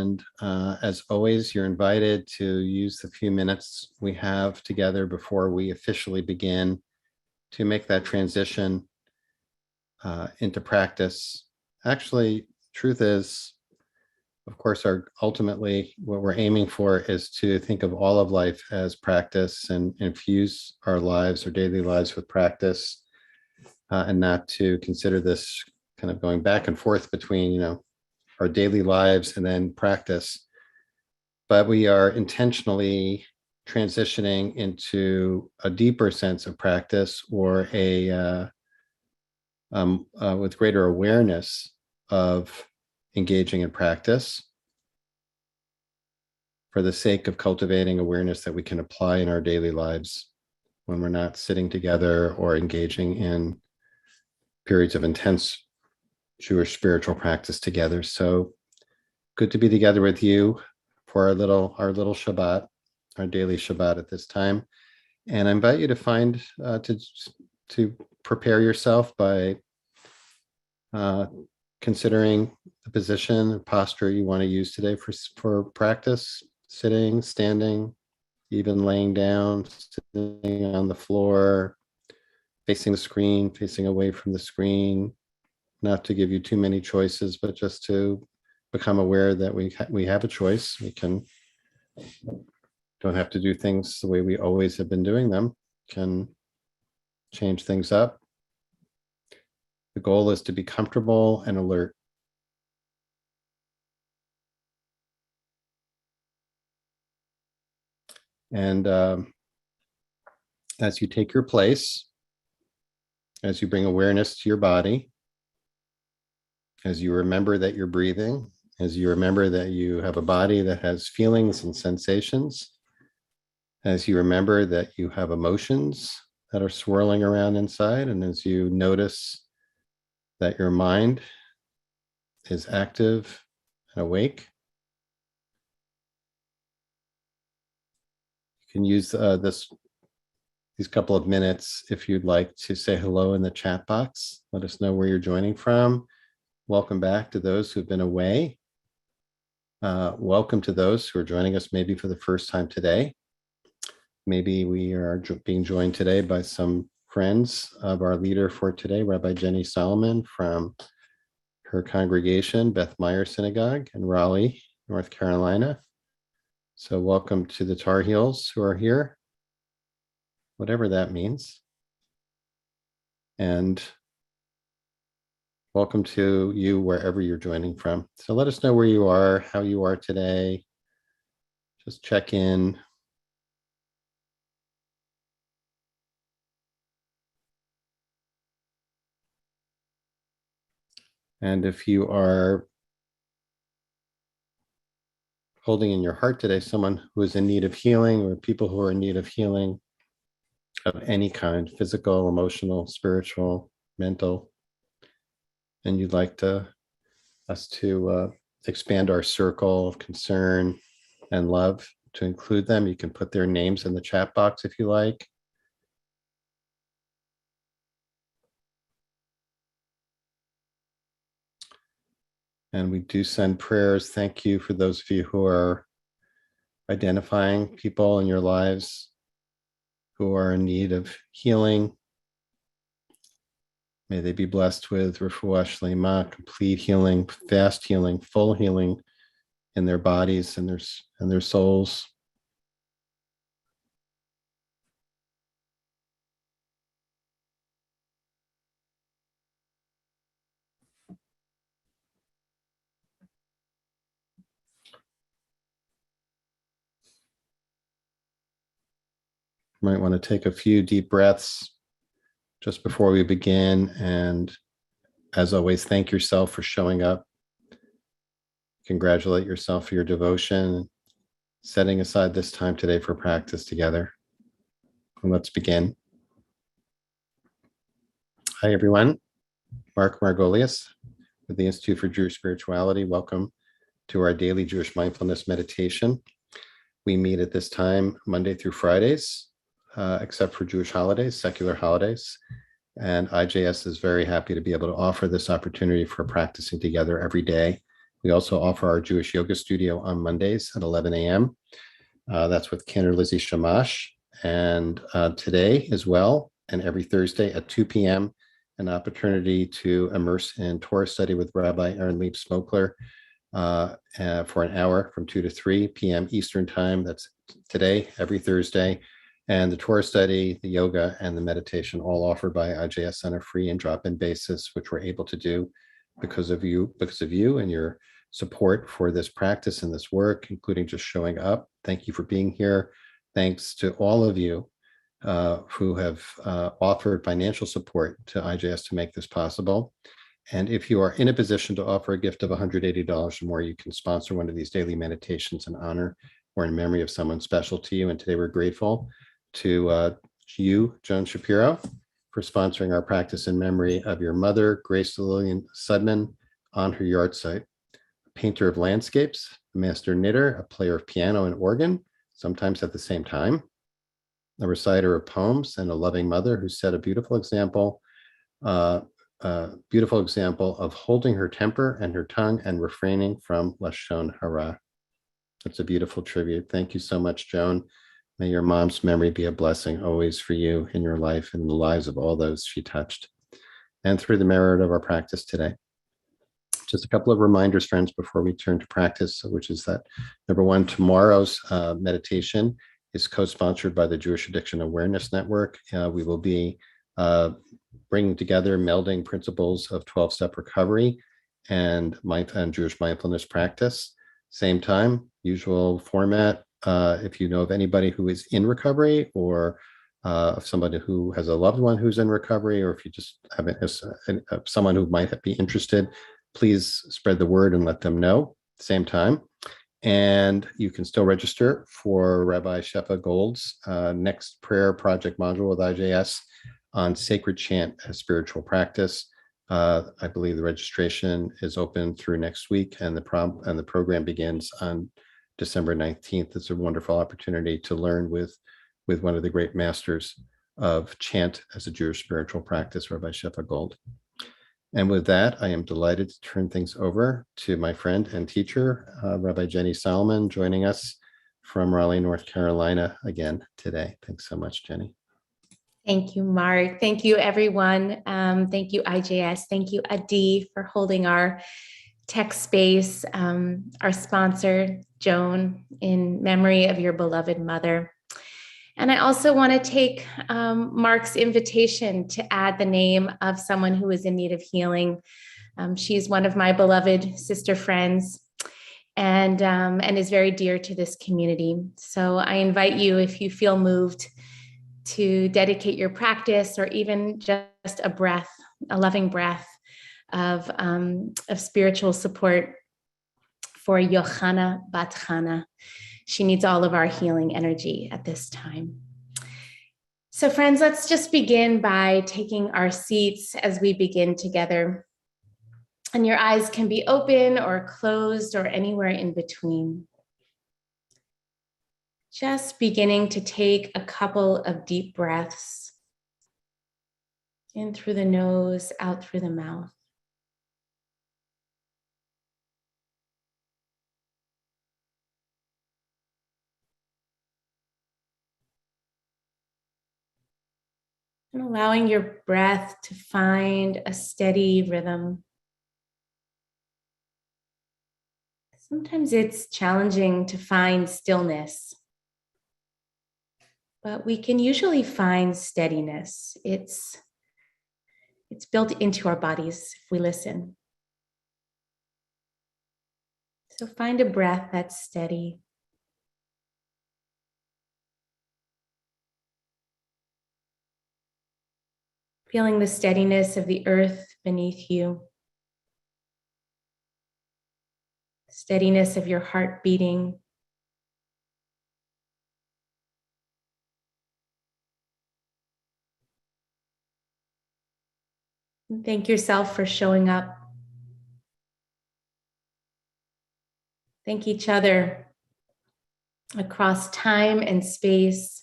And as always, you're invited to use the few minutes we have together before we officially begin to make that transition into practice. Actually, truth is, of course, ultimately what we're aiming for is to think of all of life as practice and infuse our lives, our daily lives with practice, and not to consider this kind of going back and forth between, our daily lives and then practice. But we are intentionally transitioning into a deeper sense of practice, or with greater awareness of engaging in practice, for the sake of cultivating awareness that we can apply in our daily lives when we're not sitting together or engaging in periods of intense Jewish spiritual practice together. So good to be together with you for our little Shabbat, our daily Shabbat at this time. And I invite you to find to prepare yourself by considering the position and posture you want to use today for practice: sitting, standing, even laying down, sitting on the floor, facing the screen, facing away from the screen. Not to give you too many choices, but just to become aware that we have a choice. We don't have to do things the way we always have been doing them. Can change things up. The goal is to be comfortable and alert. And as you take your place, as you bring awareness to your body, as you remember that you're breathing, as you remember that you have a body that has feelings and sensations, as you remember that you have emotions that are swirling around inside, and as you notice that your mind is active and awake, you can use these couple of minutes if you'd like to say hello in the chat box. Let us know where you're joining from. Welcome back to those who've been away. Welcome to those who are joining us maybe for the first time today. Maybe we are being joined today by some friends of our leader for today, Rabbi Jenny Solomon from her congregation, Beth Meyer Synagogue in Raleigh, North Carolina. So welcome to the Tar Heels who are here, whatever that means. And welcome to you wherever you're joining from. So let us know where you are, how you are today. Just check in. And if you are holding in your heart today someone who is in need of healing, or people who are in need of healing of any kind, physical, emotional, spiritual, mental, and you'd like us to expand our circle of concern and love to include them, you can put their names in the chat box if you like. And we do send prayers. Thank you for those of you who are identifying people in your lives who are in need of healing. May they be blessed with refuah shlema, complete healing, fast healing, full healing in their bodies and their souls. You might want to take a few deep breaths just before we begin. And as always, thank yourself for showing up. Congratulate yourself for your devotion, setting aside this time today for practice together. And let's begin. Hi, everyone. Mark Margolius with the Institute for Jewish Spirituality. Welcome to our daily Jewish mindfulness meditation. We meet at this time Monday through Fridays, except for Jewish holidays, secular holidays. And IJS is very happy to be able to offer this opportunity for practicing together every day. We also offer our Jewish yoga studio on Mondays at 11 a.m. That's with Kenner Lizzie Shamash. And today as well, and every Thursday at 2 p.m., an opportunity to immerse in Torah study with Rabbi Aaron Leib Smokler for an hour from 2 to 3 p.m. Eastern Time. That's today, every Thursday. And the Torah study, the yoga, and the meditation, all offered by IJS on a free and drop-in basis, which we're able to do because of you and your support for this practice and this work, including just showing up. Thank you for being here. Thanks to all of you who have offered financial support to IJS to make this possible. And if you are in a position to offer a gift of $180 or more, you can sponsor one of these daily meditations in honor or in memory of someone special to you. And today we're grateful to you, Joan Shapiro, for sponsoring our practice in memory of your mother, Grace Lillian Sudman, on her yard site. A painter of landscapes, a master knitter, a player of piano and organ, sometimes at the same time, a reciter of poems, and a loving mother who set a beautiful example of holding her temper and her tongue and refraining from lashon hara. That's a beautiful tribute. Thank you so much, Joan. May your mom's memory be a blessing always for you in your life and in the lives of all those she touched, and through the merit of our practice today. Just a couple of reminders, friends, before we turn to practice, which is that, number one, tomorrow's meditation is co-sponsored by the Jewish Addiction Awareness Network. We will be bringing together, melding principles of 12-step recovery and Jewish mindfulness practice. Same time, usual format. If you know of anybody who is in recovery, or somebody who has a loved one who's in recovery, or if you just have someone who might be interested, please spread the word and let them know. Same time. And you can still register for Rabbi Shefa Gold's next prayer project module with IJS on sacred chant as spiritual practice. I believe the registration is open through next week, and the program begins on December 19th. It's a wonderful opportunity to learn with one of the great masters of chant as a Jewish spiritual practice, Rabbi Shefa Gold. And with that, I am delighted to turn things over to my friend and teacher, Rabbi Jenny Solomon, joining us from Raleigh, North Carolina again today. Thanks so much, Jenny. Thank you, Mark. Thank you, everyone. Thank you, IJS. Thank you, Adi, for holding our tech space, our sponsor, Joan, in memory of your beloved mother. And I also want to take Mark's invitation to add the name of someone who is in need of healing. She's one of my beloved sister friends and is very dear to this community. So I invite you, if you feel moved, to dedicate your practice or even just a breath, a loving breath of spiritual support for Yochana Bat Chana. She needs all of our healing energy at this time. So friends, let's just begin by taking our seats as we begin together. And your eyes can be open or closed or anywhere in between. Just beginning to take a couple of deep breaths in through the nose, out through the mouth. And allowing your breath to find a steady rhythm. Sometimes it's challenging to find stillness, but we can usually find steadiness. It's built into our bodies if we listen. So find a breath that's steady. Feeling the steadiness of the earth beneath you. Steadiness of your heart beating. And thank yourself for showing up. Thank each other across time and space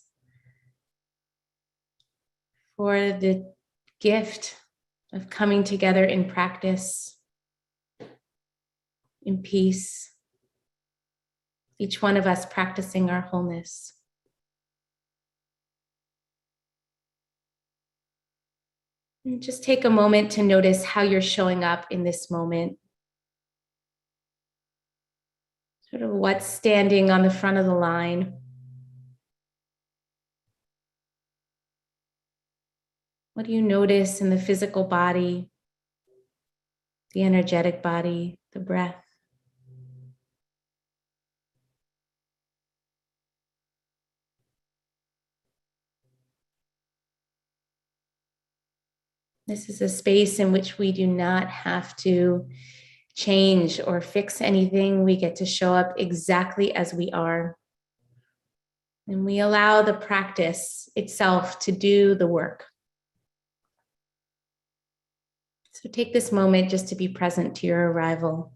for the gift of coming together in practice. in peace, each one of us practicing our wholeness. And just take a moment to notice how you're showing up in this moment. Sort of what's standing on the front of the line. What do you notice in the physical body, the energetic body, the breath? This is a space in which we do not have to change or fix anything. We get to show up exactly as we are. And we allow the practice itself to do the work. So take this moment just to be present to your arrival.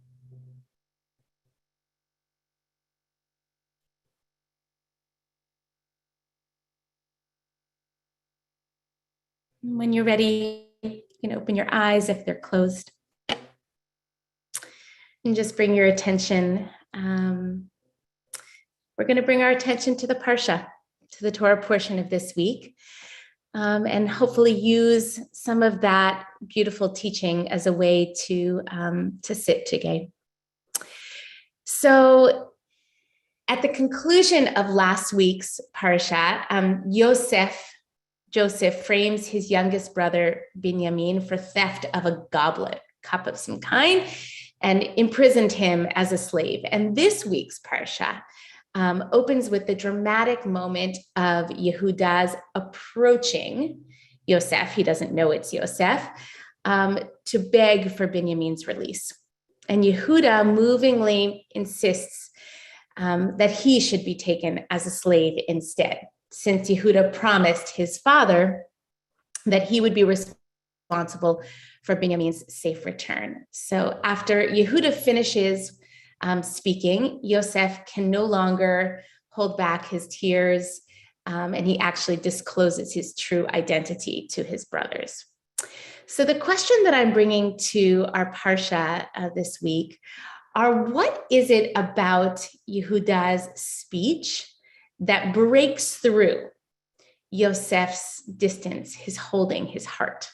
When you're ready, you can open your eyes if they're closed. And just bring your attention. We're going to bring our attention to the Parsha, to the Torah portion of this week, and hopefully use some of that beautiful teaching as a way to sit today. So at the conclusion of last week's Parsha, Joseph frames his youngest brother, Binyamin, for theft of a goblet, cup of some kind, and imprisoned him as a slave. And this week's Parsha opens with the dramatic moment of Yehuda's approaching Yosef. He doesn't know it's Yosef, to beg for Binyamin's release. And Yehuda movingly insists that he should be taken as a slave instead, since Yehuda promised his father that he would be responsible for Binyamin's safe return. So after Yehuda finishes speaking, Yosef can no longer hold back his tears, and he actually discloses his true identity to his brothers. So the question that I'm bringing to our Parsha this week are, what is it about Yehuda's speech that breaks through Yosef's distance, his holding, his heart?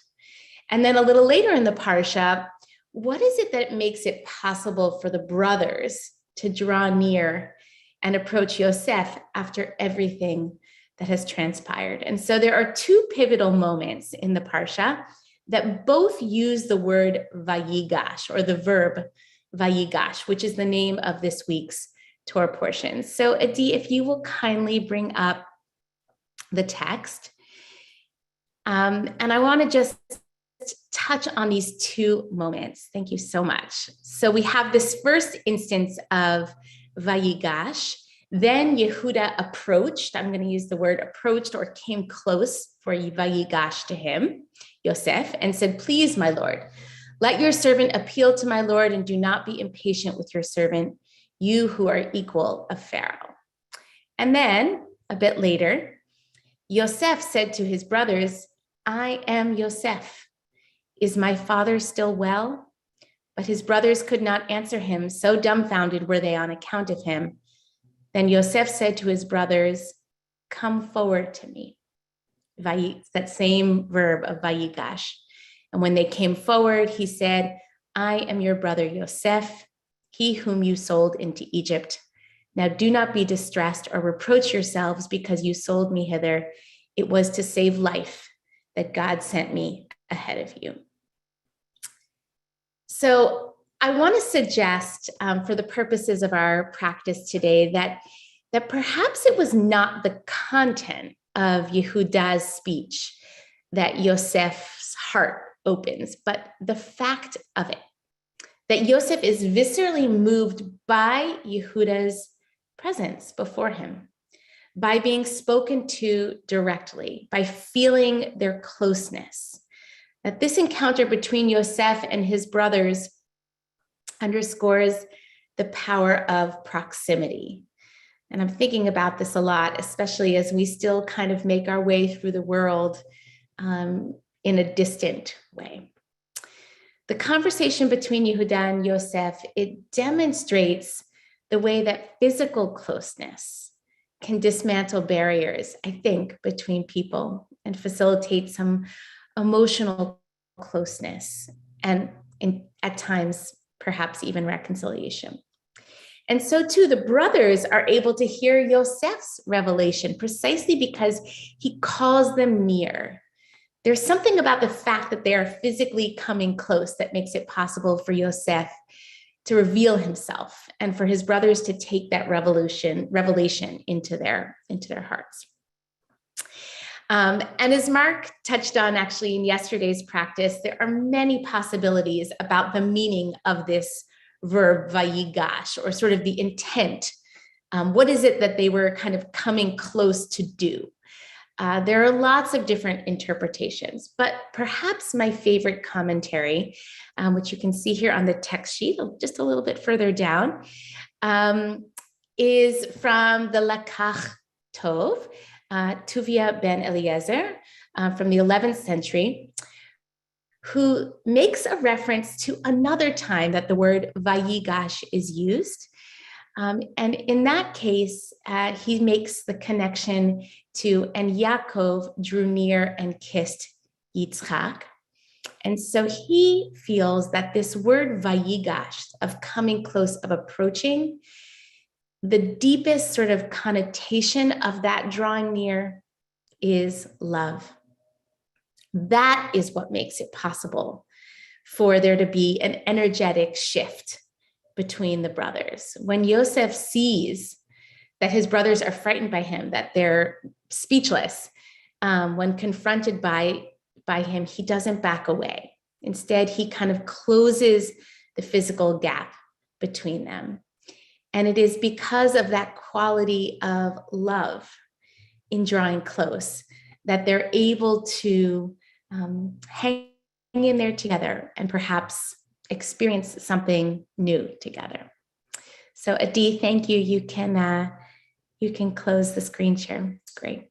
And then a little later in the Parsha, what is it that makes it possible for the brothers to draw near and approach Yosef after everything that has transpired? And so there are two pivotal moments in the Parsha that both use the word vayigash, or the verb vayigash, which is the name of this week's Torah portion. So Adi, if you will kindly bring up the text. And I want to just touch on these two moments. Thank you so much. So we have this first instance of vayigash. Then Yehuda approached, I'm going to use the word approached, or came close for vayigash to him, Yosef, and said, "Please, my Lord, let your servant appeal to my Lord, and do not be impatient with your servant, you who are equal of Pharaoh." And then a bit later, Yosef said to his brothers, "I am Yosef. Is my father still well?" But his brothers could not answer him, so dumbfounded were they on account of him. Then Yosef said to his brothers, "Come forward to me." That same verb of vayigash. And when they came forward, he said, "I am your brother Yosef, he whom you sold into Egypt. Now do not be distressed or reproach yourselves because you sold me hither. It was to save life that God sent me ahead of you." So I want to suggest, for the purposes of our practice today, that perhaps it was not the content of Yehuda's speech that Yosef's heart opens, but the fact of it, that Yosef is viscerally moved by Yehuda's presence before him, by being spoken to directly, by feeling their closeness. That this encounter between Yosef and his brothers underscores the power of proximity. And I'm thinking about this a lot, especially as we still kind of make our way through the world in a distant way. The conversation between Yehuda and Yosef, it demonstrates the way that physical closeness can dismantle barriers, I think, between people and facilitate some emotional closeness and at times, perhaps even reconciliation. And so too, the brothers are able to hear Yosef's revelation precisely because he calls them near. There's something about the fact that they are physically coming close that makes it possible for Yosef to reveal himself and for his brothers to take that revelation into their hearts. And as Mark touched on actually in yesterday's practice, there are many possibilities about the meaning of this verb vayigash, or sort of the intent. What is it that they were kind of coming close to do? There are lots of different interpretations, but perhaps my favorite commentary, which you can see here on the text sheet, just a little bit further down, is from the Lakach Tov, Tuvia ben Eliezer, from the 11th century, who makes a reference to another time that the word vayigash is used. And in that case, he makes the connection to, and Yaakov drew near and kissed Yitzchak. And so he feels that this word vayigash, of coming close, of approaching, the deepest sort of connotation of that drawing near is love. That is what makes it possible for there to be an energetic shift between the brothers. When Yosef sees that his brothers are frightened by him, that they're speechless, when confronted by him, he doesn't back away. Instead, he kind of closes the physical gap between them. And it is because of that quality of love in drawing close that they're able to hang in there together and perhaps experience something new together. So Adi, thank you. You can close the screen share. Great.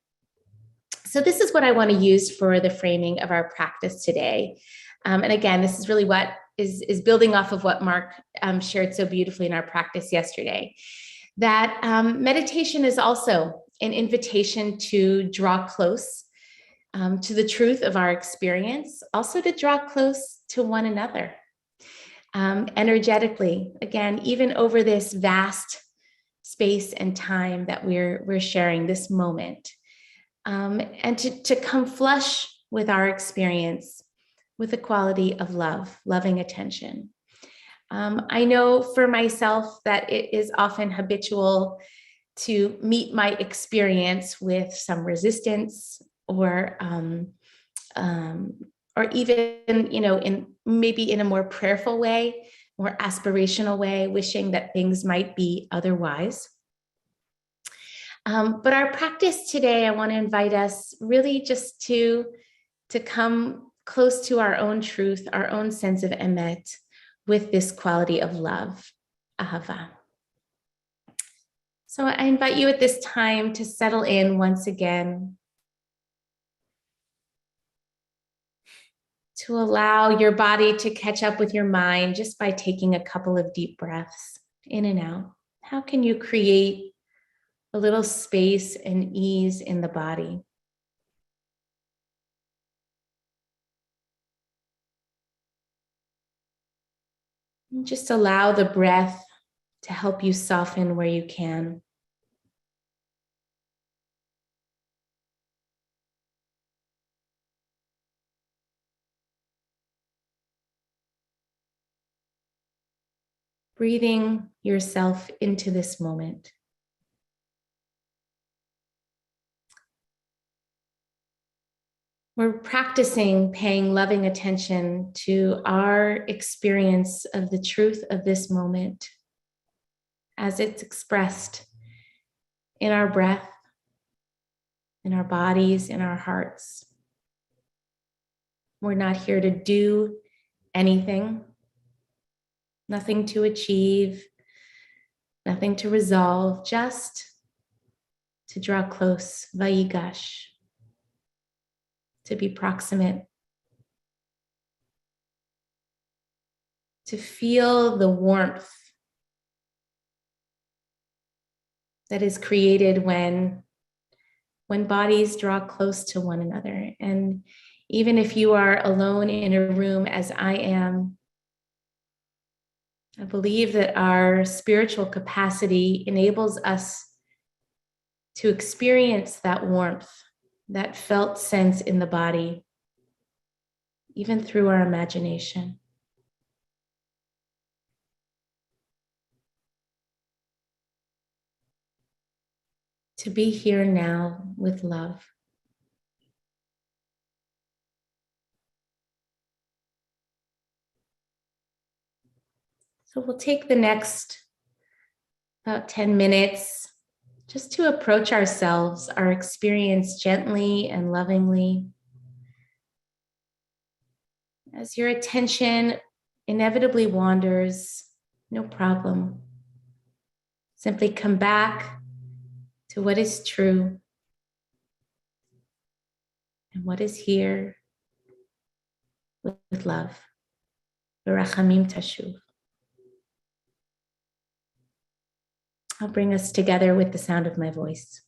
So this is what I want to use for the framing of our practice today. And again, this is really what is building off of what Mark shared so beautifully in our practice yesterday. That meditation is also an invitation to draw close to the truth of our experience, also to draw close to one another. Energetically, again, even over this vast space and time that we're sharing this moment, and to come flush with our experience with the quality of love, loving attention. I know for myself that it is often habitual to meet my experience with some resistance or even, maybe in a more prayerful way, more aspirational way, wishing that things might be otherwise. But our practice today, I want to invite us really just to come close to our own truth, our own sense of emet, with this quality of love, ahava. So I invite you at this time to settle in once again, to allow your body to catch up with your mind just by taking a couple of deep breaths in and out. How can you create a little space and ease in the body? And just allow the breath to help you soften where you can. Breathing yourself into this moment. We're practicing paying loving attention to our experience of the truth of this moment as it's expressed in our breath, in our bodies, in our hearts. We're not here to do anything, nothing to achieve, nothing to resolve, just to draw close, vayigash, to be proximate. to feel the warmth that is created when bodies draw close to one another. And even if you are alone in a room, as I am, I believe that our spiritual capacity enables us to experience that warmth, that felt sense in the body, even through our imagination. To be here now with love. So we'll take the next about 10 minutes just to approach ourselves, our experience gently and lovingly. As your attention inevitably wanders, no problem. Simply come back to what is true and what is here with love. V'rachamim tashuv. I'll bring us together with the sound of my voice.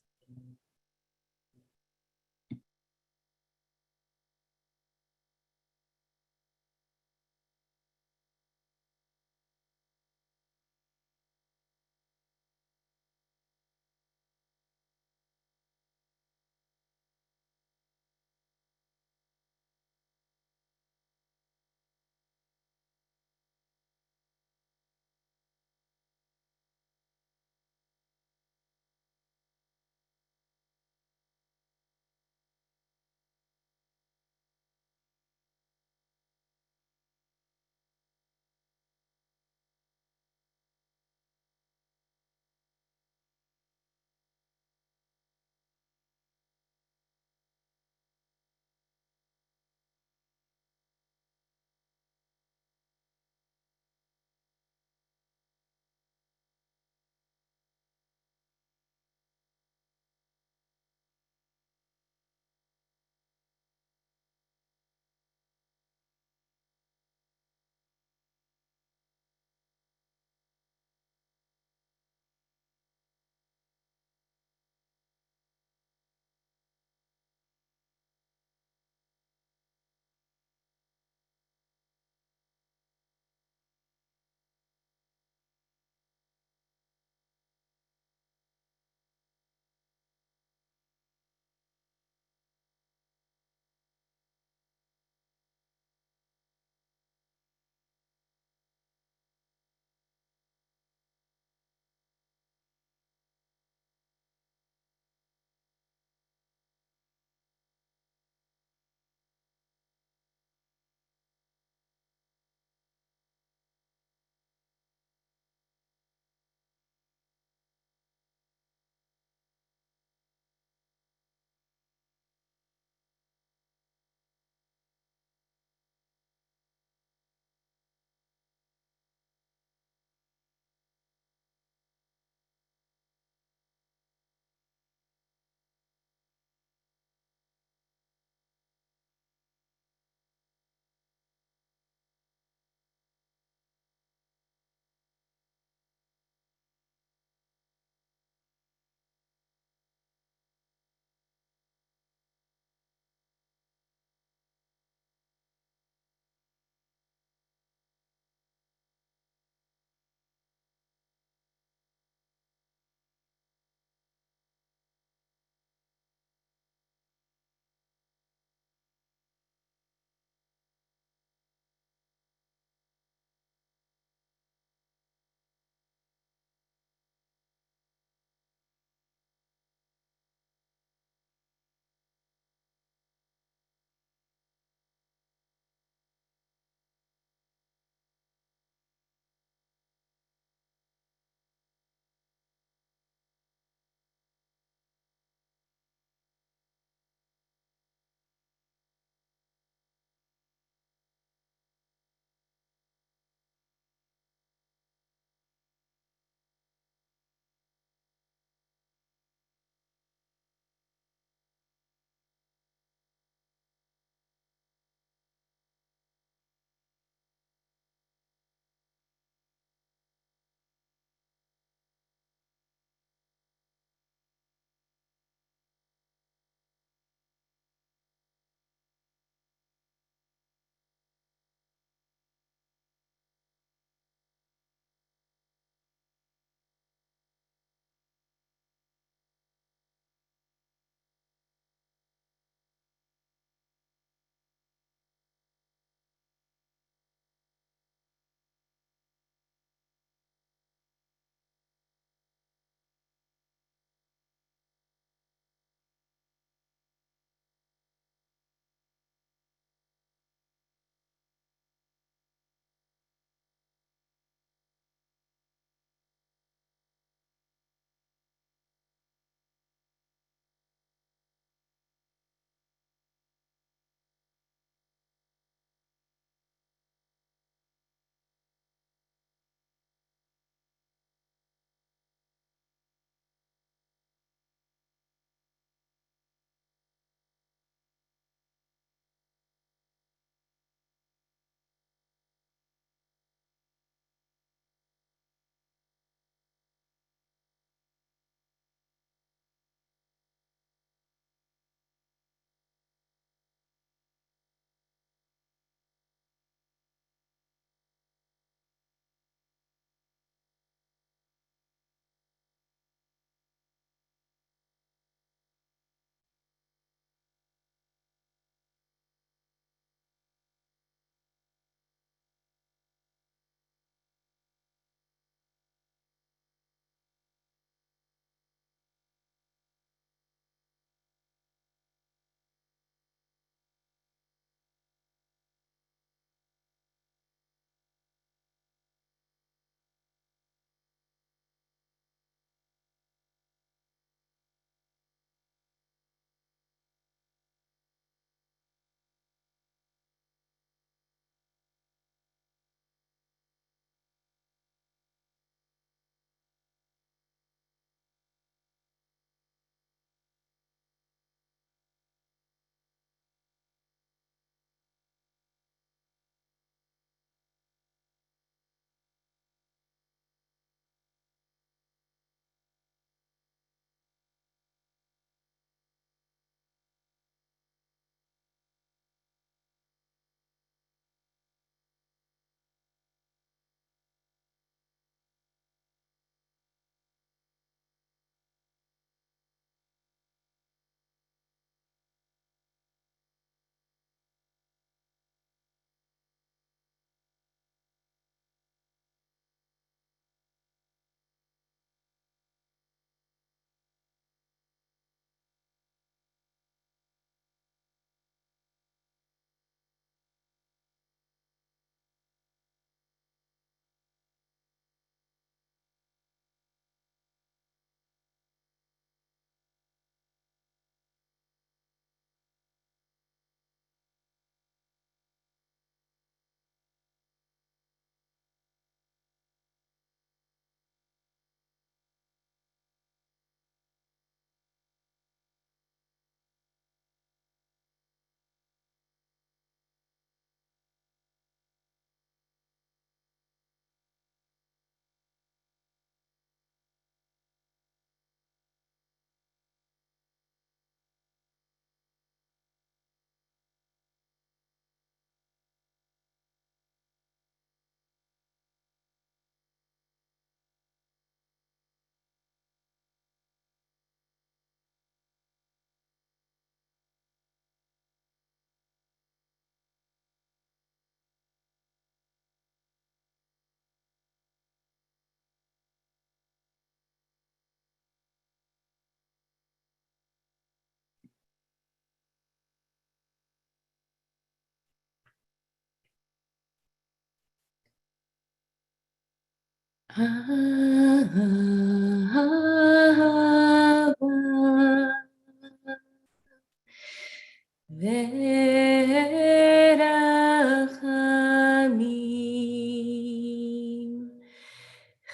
Verachamim,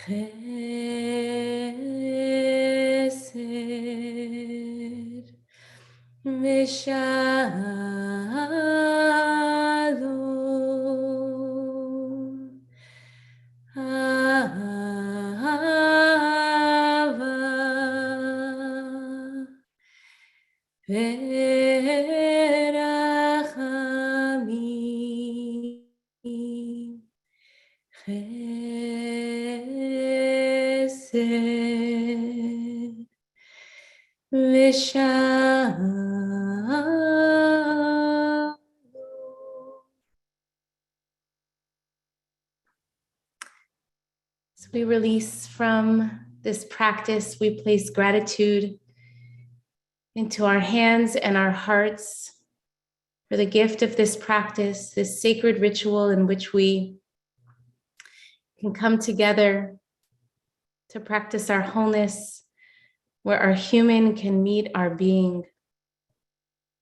chesed, v'shalom, ahava, verachamim, chesed, v'shalom. As we release from this practice, we place gratitude into our hands and our hearts for the gift of this practice, this sacred ritual in which we can come together to practice our wholeness, where our human can meet our being.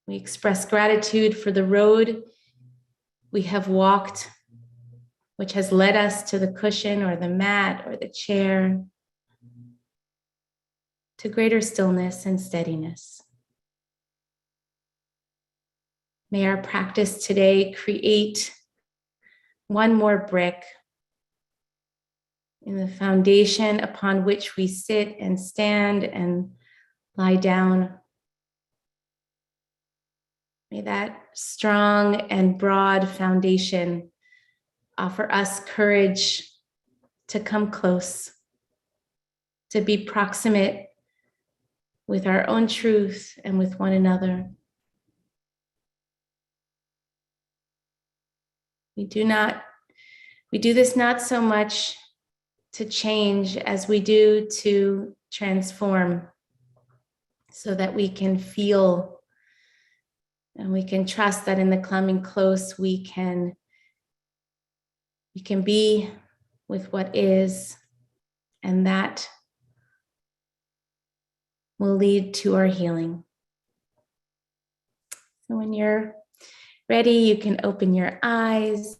We express gratitude for the road we have walked, which has led us to the cushion or the mat or the chair, to greater stillness and steadiness. May our practice today create one more brick in the foundation upon which we sit and stand and lie down. May that strong and broad foundation offer us courage to come close, to be proximate with our own truth and with one another. We do this not so much to change as we do to transform, so that we can feel and we can trust that in the coming close we can be with what is, and that will lead to our healing. So when you're ready, you can open your eyes.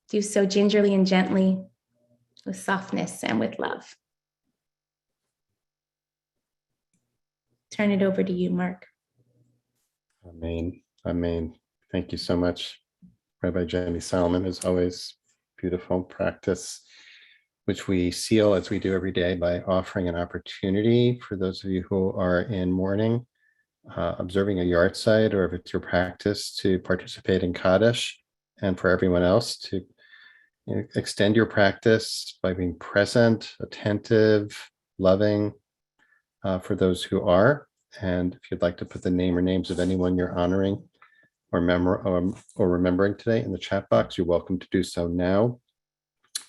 Do so gingerly and gently, with softness and with love. Turn it over to you, Mark. Amen. Amen. Thank you so much, Rabbi Jenny Salomon. As always, beautiful practice, which we seal as we do every day by offering an opportunity for those of you who are in mourning, observing a yard site, or if it's your practice to participate in Kaddish, and for everyone else to extend your practice by being present, attentive, loving for those who are. And if you'd like to put the name or names of anyone you're honoring or remembering today in the chat box, you're welcome to do so now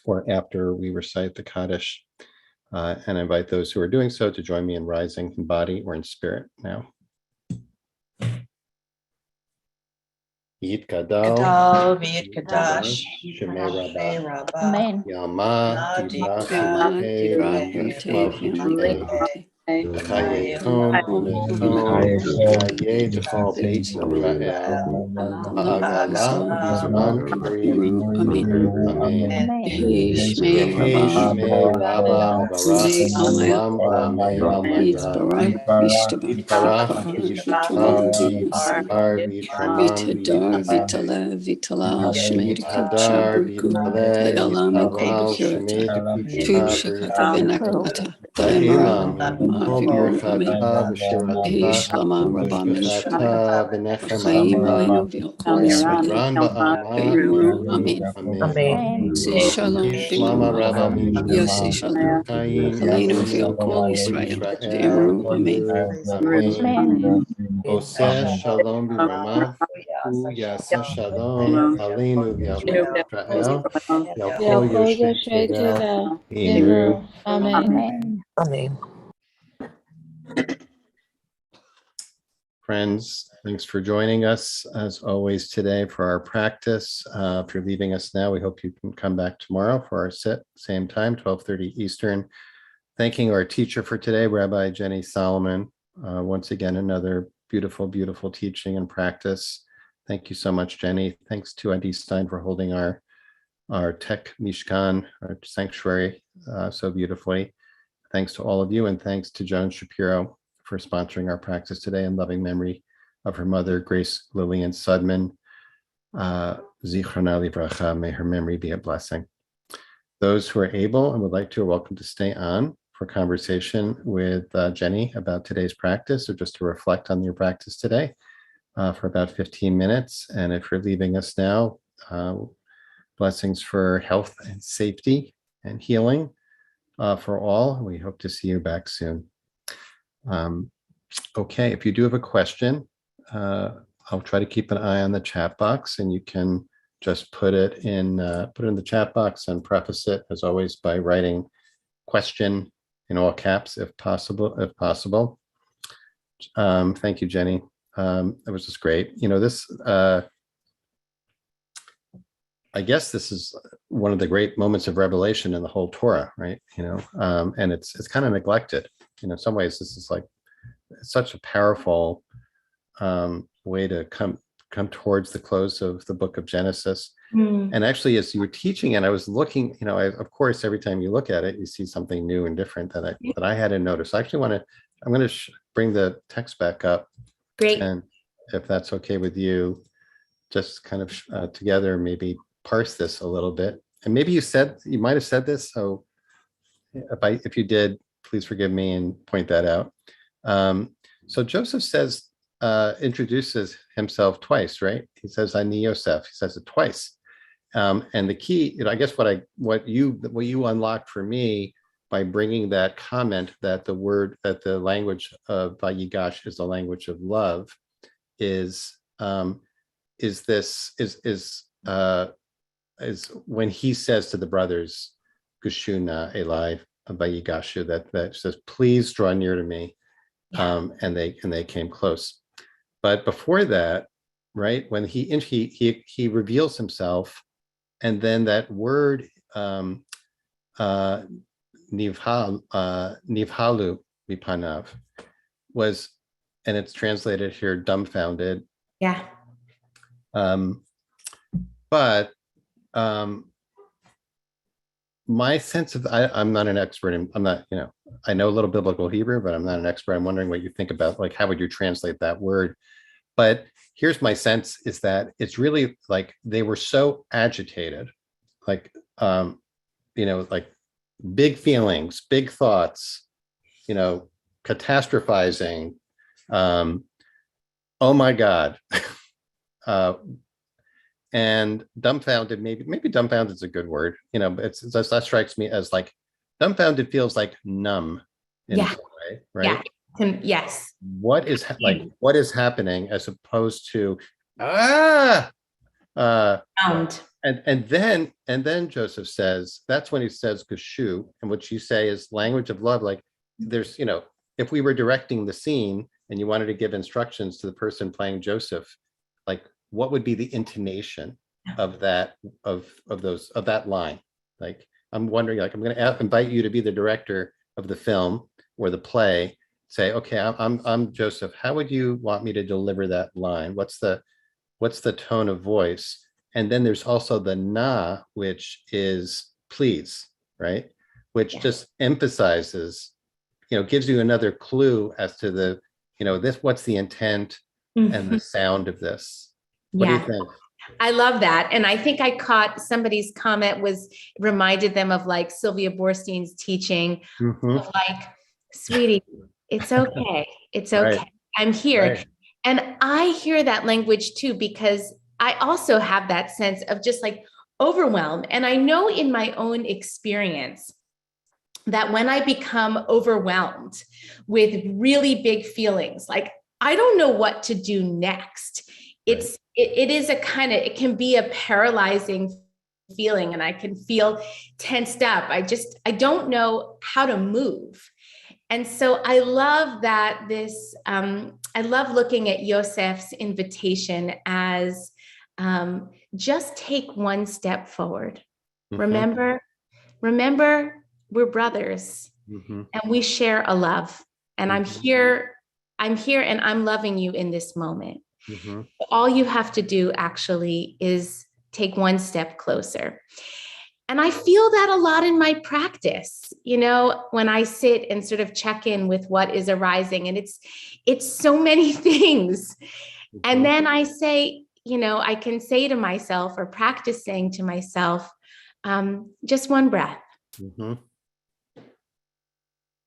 or after we recite the Kaddish. And I invite those who are doing so to join me in rising in body or in spirit now. Yitkadal, Gadal v'yitkadash, Shemei Shmei Rabba, Rabba, Amen. Yama, Dibra, Yama, V'Yitei, V'Yitmal, V'Chaye Ton, V'Meton, V'Chaye T'chol Beit Yisrael, Ha'agala, Bizman Kri, Amen. Yehi Shmei Rabba Mevarach Olam V'Amei Amayad, Yitbarach V'Yishtar V'Yishramam V'Yit'anen, Yithadar V'Yitalel Yitparal Shmei Dekuta B'Yitpal, Vahilam Yimkol Birchata V'Shirata V'Shbechata V'Nechem Alma V'Yikran Ba'alma V'Yameinu Amen. Amen. Kishlama Rabba Mishpacha Chaim Yachinu Kol Yisrael V'Yiru Amen. Oseh Shalom B'Ramav Hu Yaseh Shalom Aleinu V'Yavot Yisrael Yalkol Yaakov Yoshvei Yoshe Tevel Teva. Imru. Amen. Amen. Friends, thanks for joining us as always today for our practice. If you're leaving us now, we hope you can come back tomorrow for our sit, same time, 12:30 Eastern. Thanking our teacher for today, Rabbi Jenny Solomon. Once again, another beautiful, beautiful teaching and practice. Thank you so much, Jenny. Thanks to Adi Stein for holding our Tech Mishkan, our sanctuary, so beautifully. Thanks to all of you, and thanks to Joan Shapiro for sponsoring our practice today in loving memory of her mother, Grace Lillian Sudman. Zichrona livracha, may her memory be a blessing. Those who are able and would like to are welcome to stay on for conversation with Jenny about today's practice, or just to reflect on your practice today for about 15 minutes. And if you're leaving us now, blessings for health and safety and healing for all. We hope to see you back soon. Okay, if you do have a question, I'll try to keep an eye on the chat box, and you can just put it in the chat box and preface it as always by writing question in all caps if possible. Thank you, Jenny. It was just great. This I guess this is one of the great moments of revelation in the whole Torah, right? And it's kind of neglected. In some ways, this is like such a powerful way to come towards the close of the book of Genesis. And actually, as you were teaching it, I was looking. Of course, every time you look at it, you see something new and different that I hadn't noticed. I actually I'm going to bring the text back up. Great. And if that's okay with you, just kind of together, maybe parse this a little bit. And maybe you might have said this, so if you did, please forgive me and point that out. So Joseph introduces himself twice, right? He says, "Ani Yosef." He says it twice. And the key, I guess what you unlocked for me by bringing that comment that the language of Vayigash is the language of love is when he says to the brothers, "Gushuna Elai Vayigashu," that says, "Please draw near to me," and they came close. But before that, right, when he reveals himself, and then that word nivhalu mipanav was, and it's translated here, dumbfounded. Yeah. But my sense of, I'm not an expert I'm not, I know a little biblical Hebrew, but I'm not an expert. I'm wondering what you think about, like, how would you translate that word? But here's my sense is that it's really like they were so agitated, like, like big feelings, big thoughts, catastrophizing. Oh my God. And dumbfounded, maybe dumbfounded is a good word, but that strikes me as like dumbfounded feels like numb in some way, right? Yeah. Yes. What is happening as opposed to and then Joseph says, that's when he says Gushu, and what you say is language of love. Like there's, if we were directing the scene and you wanted to give instructions to the person playing Joseph, like what would be the intonation of that line? Like I'm wondering, like I'm going to invite you to be the director of the film or the play. Say, okay, I'm Joseph. How would you want me to deliver that line? What's the tone of voice? And then there's also the na, which is please, right? Which just emphasizes, gives you another clue as to the, what's the intent and the sound of this. What do you think? I love that. And I think I caught somebody's comment reminded them of like Sylvia Boorstein's teaching, of like, sweetie, it's okay. It's okay. Right. I'm here. Right. And I hear that language too, because I also have that sense of just like overwhelm. And I know in my own experience that when I become overwhelmed with really big feelings, like I don't know what to do next. It can be a paralyzing feeling, and I can feel tensed up. I don't know how to move. And so I love that I love looking at Yosef's invitation as just take one step forward. Mhm. Remember, we're brothers Mhm. and we share a love. And Mhm. I'm here and I'm loving you in this moment. Mhm. All you have to do actually is take one step closer. And I feel that a lot in my practice, when I sit and sort of check in with what is arising, and it's so many things. And Mhm. then I say, I can say to myself or practice saying to myself, just one breath. Mhm.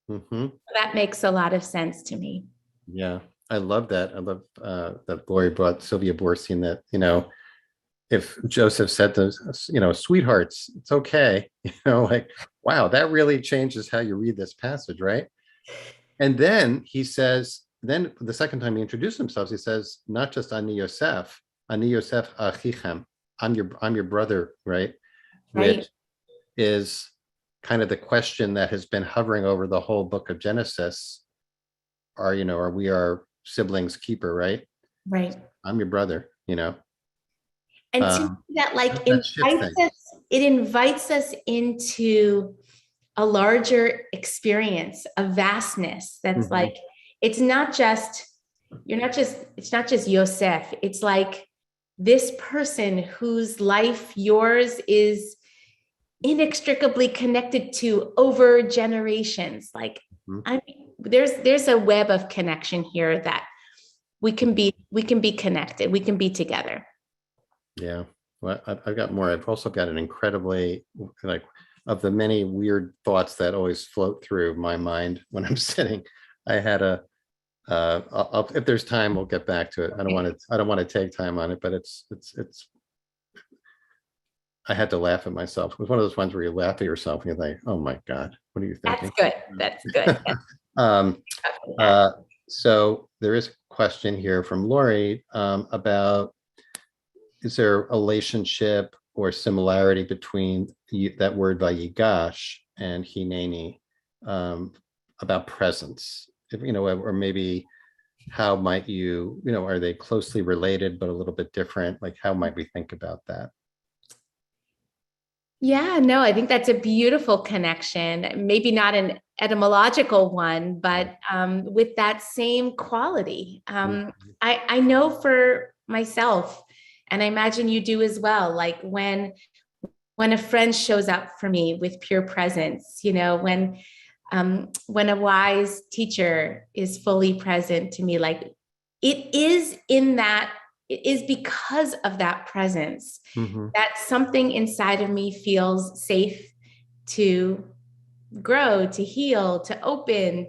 Mhm. That makes a lot of sense to me. Yeah, I love that. I love that Lori brought Sylvia Boorstein, that, if Joseph said to, sweethearts, it's okay, like, wow, that really changes how you read this passage, right? And then he says, then the second time he introduced himself, he says, not just Ani Yosef Achichem, I'm your brother, right? Right. Which is kind of the question that has been hovering over the whole book of Genesis. Are we our siblings keeper, right? Right. I'm your brother. And to me, Um, that like that shift thing. it invites us into a larger experience, a vastness that's Mhm. like, it's not just, it's not just Yosef. It's like this person whose life yours is inextricably connected to over generations. Like, Mhm. there's a web of connection here that we can be connected. We can be together. Yeah. Well, I've got more. I've also got an incredibly, like, of the many weird thoughts that always float through my mind when I'm sitting. I had if there's time, we'll get back to it. I don't want to take time on it, but I had to laugh at myself. It was one of those ones where you laugh at yourself and you're like, oh my God, what are you That's thinking? good. That's good. um, Yeah. so there is a question here from Lori, about, is there a relationship or similarity between that word vayigash and hineni, about presence? Or maybe how might are they closely related but a little bit different? Like, how might we think about that? Yeah, no, I think that's a beautiful connection. Maybe not an etymological one, but with that same quality. I know for myself, and I imagine you do as well, like when a friend shows up for me with pure presence, when a wise teacher is fully present to me, like it is in that, it is because of that presence Mhm. that something inside of me feels safe to grow, to heal, to open,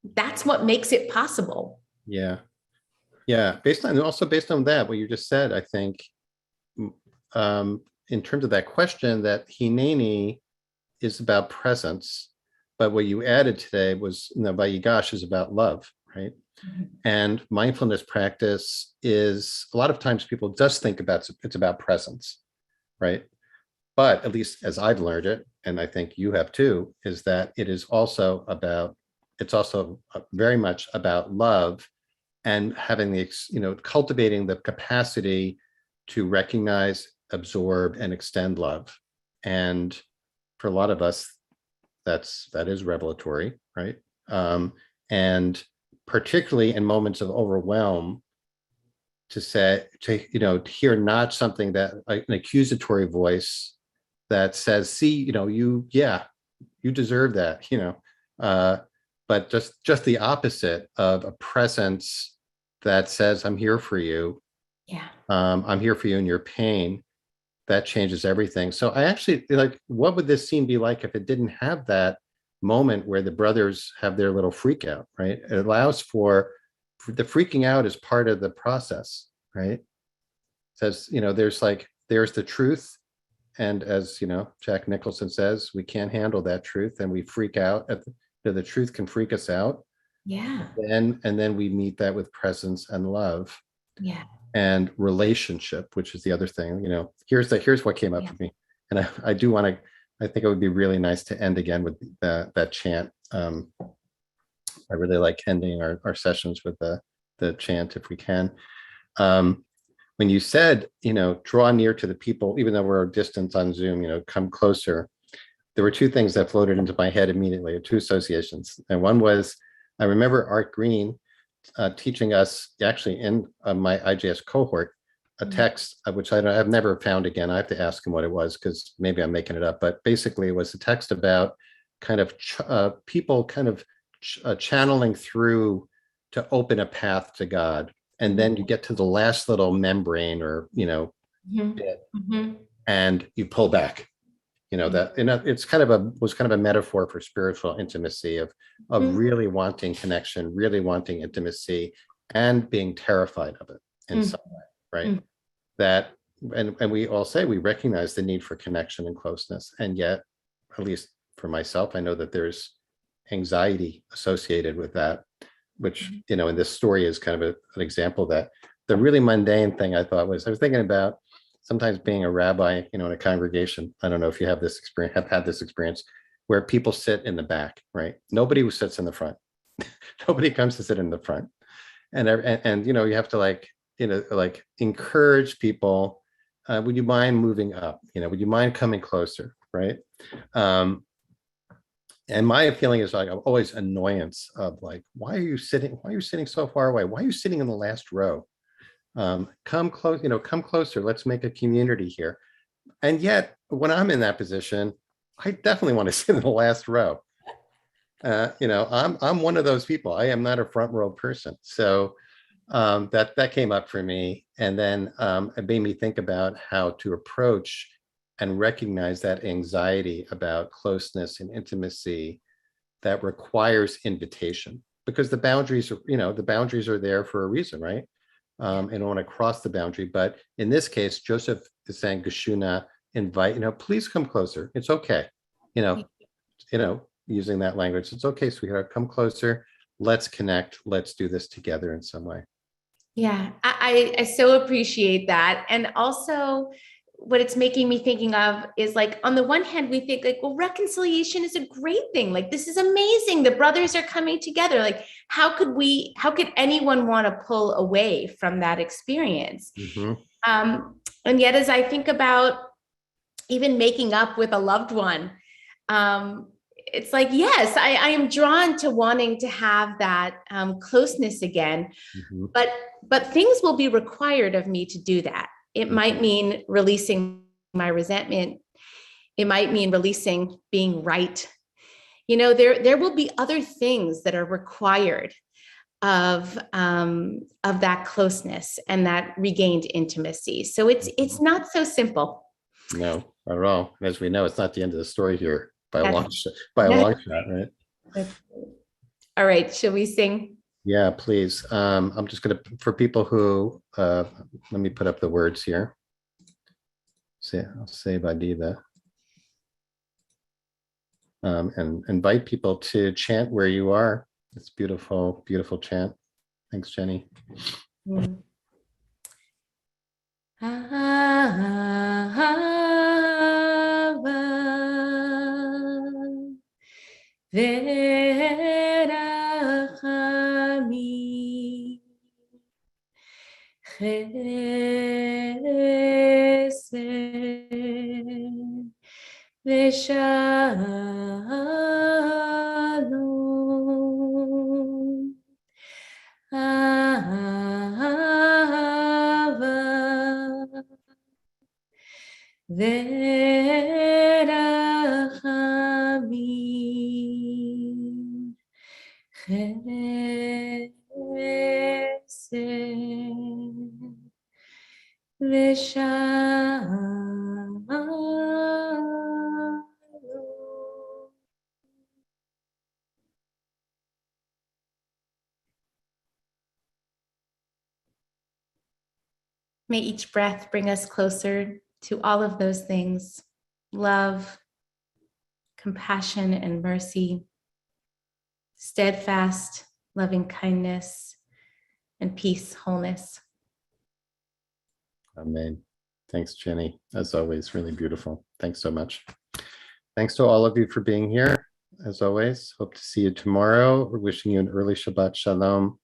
that's what makes it possible. Yeah. Yeah. Based on that, what you just said, I think, in terms of that question, that hineni is about presence, but what you added today was, vayigash is about love, right? And mindfulness practice is, a lot of times people just think about it's about presence, right? But at least as I've learned it, and I think you have too, is that it's also very much about love, and having cultivating the capacity to recognize, absorb, and extend love. And for a lot of us, that is revelatory, right? And particularly in moments of overwhelm, to hear not something that, like, an accusatory voice that says, see, you deserve that, uh, but just the opposite of a presence that says, I'm here for you. Yeah. I'm here for you in your pain. That changes everything. So I actually, like, what would this scene be like if it didn't have that moment where the brothers have their little freak out, right? It allows for the freaking out is part of the process, right? Says, there's the truth. And as Jack Nicholson says, we can't handle that truth and we freak out the truth can freak us out. Yeah. And then we meet that with presence and love Yeah. and relationship, which is the other thing. Here's what came up Yeah. for me. And I do want to, I think it would be really nice to end again with that chant. I really like ending our sessions with the chant if we can. When you said, draw near to the people, even though we're distant on Zoom, come closer. There were two things that floated into my head immediately, two associations. And one was, I remember Art Green teaching us actually in my IJS cohort, a text, which I've never found again. I have to ask him what it was, because maybe I'm making it up, but basically it was a text about kind of people kind of channeling through to open a path to God. And then you get to the last little membrane or, bit, and you pull back, that, it's was kind of a metaphor for spiritual intimacy of really wanting connection, really wanting intimacy, and being terrified of it in some way, right? That, and we all say we recognize the need for connection and closeness. And yet, at least for myself, I know that there's anxiety associated with that, which, in this story is kind of an example that the really mundane thing I was thinking about sometimes being a rabbi, in a congregation. I don't know if you have had this experience where people sit in the back, right? Nobody sits in the front. Nobody comes to sit in the front. And you have to encourage people. Would you mind moving up? Would you mind coming closer? Right. And my feeling is always annoyance of why are you sitting so far away? Why are you sitting in the last row? Come close, come closer. Let's make a community here. And yet when I'm in that position, I definitely want to sit in the last row. I'm one of those people. I am not a front row person. So that came up for me. And then it made me think about how to approach and recognize that anxiety about closeness and intimacy that requires invitation, because the boundaries are there for a reason, right? And I want to cross the boundary. But in this case, Joseph is saying, Geshuna, invite, please come closer. It's okay. Using that language. It's okay, sweetheart, come closer. Let's connect. Let's do this together in some way. Yeah, I so appreciate that. And also what it's making me thinking of is on the one hand, we think well, reconciliation is a great thing. This is amazing. The brothers are coming together. How could anyone want to pull away from that experience? And yet, as I think about even making up with a loved one, it's yes, I am drawn to wanting to have that closeness again, but things will be required of me to do that. It might mean releasing my resentment. It might mean releasing being right. There will be other things that are required of that closeness and that regained intimacy. So it's not so simple. No, not at all. As we know, it's not the end of the story here by a long shot, right? All right, shall we sing? Yeah, please. I'm just going to, for people who, let me put up the words here. I'll say Vadiva. And invite people to chant where you are. It's beautiful, beautiful chant. Thanks, Jenny. Verachami Chesed Veshalom Ahava Verachamim Chesed Veshalom. May each breath bring us closer to all of those things: love, compassion, and mercy, steadfast, loving kindness, and peace, wholeness. Amen. Thanks, Jenny. As always, really beautiful. Thanks so much. Thanks to all of you for being here. as always. Hope to see you tomorrow. We're wishing you an early Shabbat Shalom.